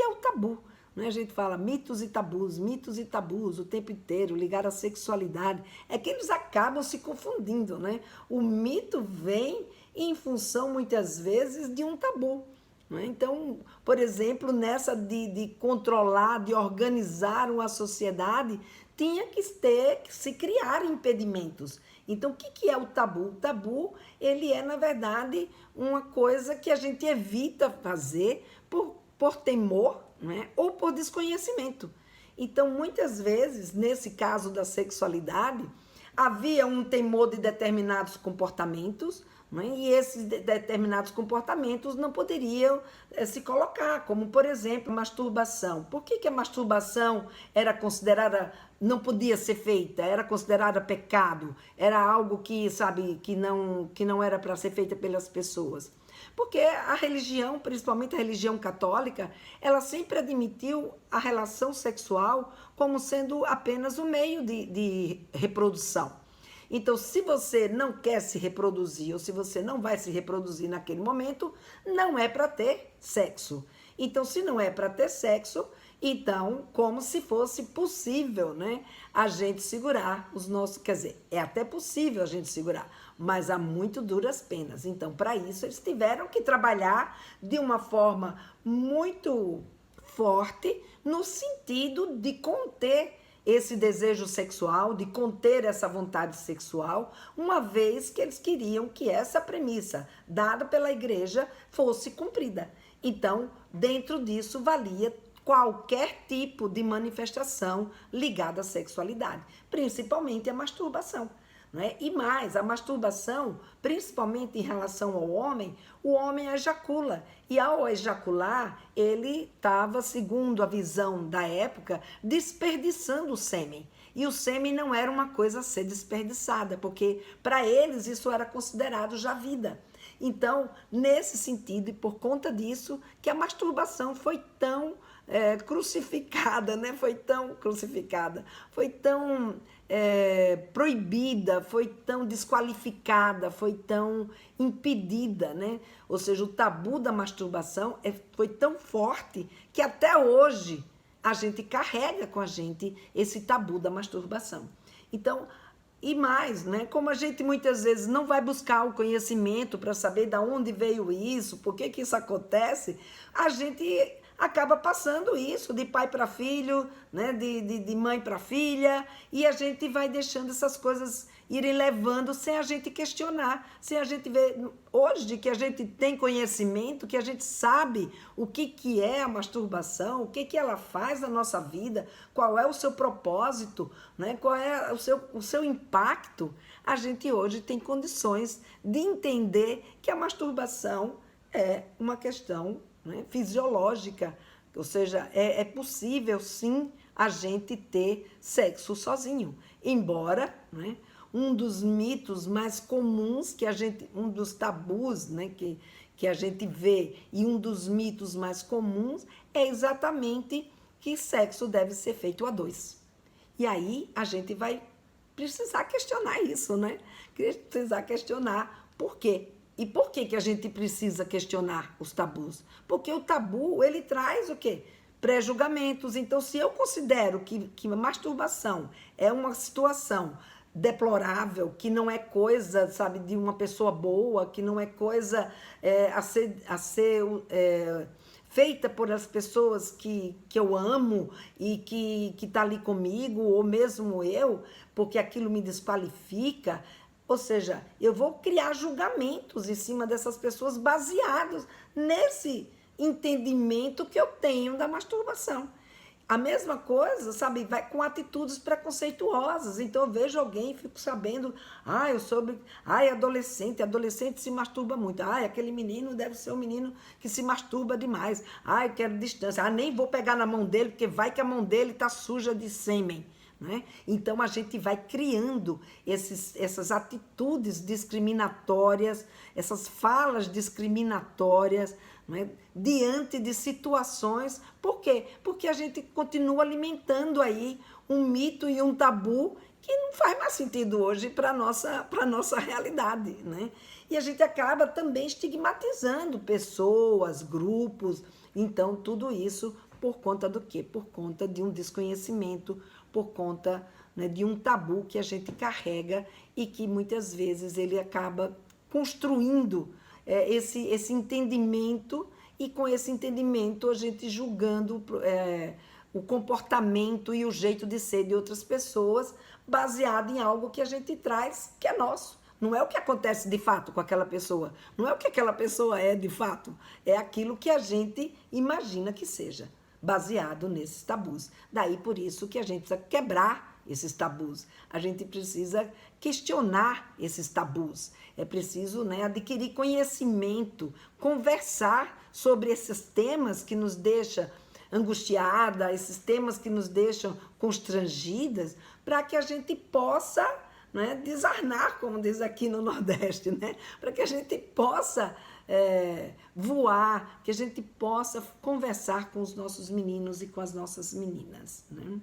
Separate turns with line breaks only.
é o tabu. Né? A gente fala mitos e tabus o tempo inteiro, ligar à sexualidade. É que eles acabam se confundindo, né? O mito vem em função, muitas vezes, de um tabu. Né? Então, por exemplo, nessa de controlar, de organizar uma sociedade, tinha que se criar impedimentos. Então, o que é o tabu? O tabu, ele é, na verdade, uma coisa que a gente evita fazer por temor, né? Ou por desconhecimento. Então, muitas vezes, nesse caso da sexualidade, havia um temor de determinados comportamentos, né? E esses determinados comportamentos não poderiam se colocar, como, por exemplo, masturbação. Por que a masturbação era considerada, não podia ser feita, era considerada pecado, era algo que, sabe, que não era para ser feita pelas pessoas? Porque a religião, principalmente a religião católica, ela sempre admitiu a relação sexual como sendo apenas um meio de reprodução. Então, se você não quer se reproduzir ou se você não vai se reproduzir naquele momento, não é para ter sexo. Então, se não é para ter sexo, então, como se fosse possível, né, a gente segurar os nossos... Quer dizer, é até possível a gente segurar, mas há muito duras penas. Então, para isso, eles tiveram que trabalhar de uma forma muito forte no sentido de conter esse desejo sexual, de conter essa vontade sexual, uma vez que eles queriam que essa premissa dada pela igreja fosse cumprida. Então, dentro disso, valia qualquer tipo de manifestação ligada à sexualidade, principalmente a masturbação. Né? E mais, a masturbação, principalmente em relação ao homem, o homem ejacula. E ao ejacular, ele estava, segundo a visão da época, desperdiçando o sêmen. E o sêmen não era uma coisa a ser desperdiçada, porque para eles isso era considerado já vida. Então, nesse sentido, e por conta disso, que a masturbação foi tão crucificada, né? Foi tão crucificada, foi tão proibida, foi tão desqualificada, foi tão impedida, né? Ou seja, o tabu da masturbação foi tão forte que até hoje a gente carrega com a gente esse tabu da masturbação. Então, e mais, né? Como a gente muitas vezes não vai buscar o conhecimento para saber de onde veio isso, por que isso acontece, a gente acaba passando isso de pai para filho, né? de mãe para filha, e a gente vai deixando essas coisas irem levando sem a gente questionar, sem a gente ver. Hoje que a gente tem conhecimento, que a gente sabe o que é a masturbação, o que ela faz na nossa vida, qual é o seu propósito, né? Qual é o seu impacto, a gente hoje tem condições de entender que a masturbação é uma questão, né, fisiológica, ou seja, é possível sim a gente ter sexo sozinho, embora, né, um dos mitos mais comuns que a gente, um dos tabus, né, que a gente vê, e um dos mitos mais comuns é exatamente que sexo deve ser feito a dois. E aí a gente vai precisar questionar isso, né? Precisar questionar por quê. E por que a gente precisa questionar os tabus? Porque o tabu, ele traz o quê? Pré-julgamentos. Então, se eu considero que a masturbação é uma situação deplorável, que não é coisa, sabe, de uma pessoa boa, que não é coisa a ser feita por as pessoas que eu amo e que tá ali comigo, ou mesmo eu, porque aquilo me desqualifica. Ou seja, eu vou criar julgamentos em cima dessas pessoas baseados nesse entendimento que eu tenho da masturbação. A mesma coisa, sabe, vai com atitudes preconceituosas. Então eu vejo alguém e fico sabendo, eu soube, adolescente se masturba muito. Aquele menino deve ser um menino que se masturba demais. Eu quero distância. Nem vou pegar na mão dele, porque vai que a mão dele está suja de sêmen. Né? Então a gente vai criando essas atitudes discriminatórias, essas falas discriminatórias, né? Diante de situações. Por quê? Porque a gente continua alimentando aí um mito e um tabu que não faz mais sentido hoje para a nossa realidade. Né? E a gente acaba também estigmatizando pessoas, grupos. Então tudo isso Por conta do quê? Por conta de um desconhecimento, por conta, né, de um tabu que a gente carrega e que muitas vezes ele acaba construindo esse entendimento, e com esse entendimento a gente julgando o comportamento e o jeito de ser de outras pessoas baseado em algo que a gente traz que é nosso. Não é o que acontece de fato com aquela pessoa, não é o que aquela pessoa é de fato, é aquilo que a gente imagina que seja, baseado nesses tabus. Daí por isso que a gente precisa quebrar esses tabus, a gente precisa questionar esses tabus, é preciso, né, adquirir conhecimento, conversar sobre esses temas que nos deixam angustiada, esses temas que nos deixam constrangidas, para que a gente possa, né, desarnar, como diz aqui no Nordeste, né, para que a gente possa voar, que a gente possa conversar com os nossos meninos e com as nossas meninas, né?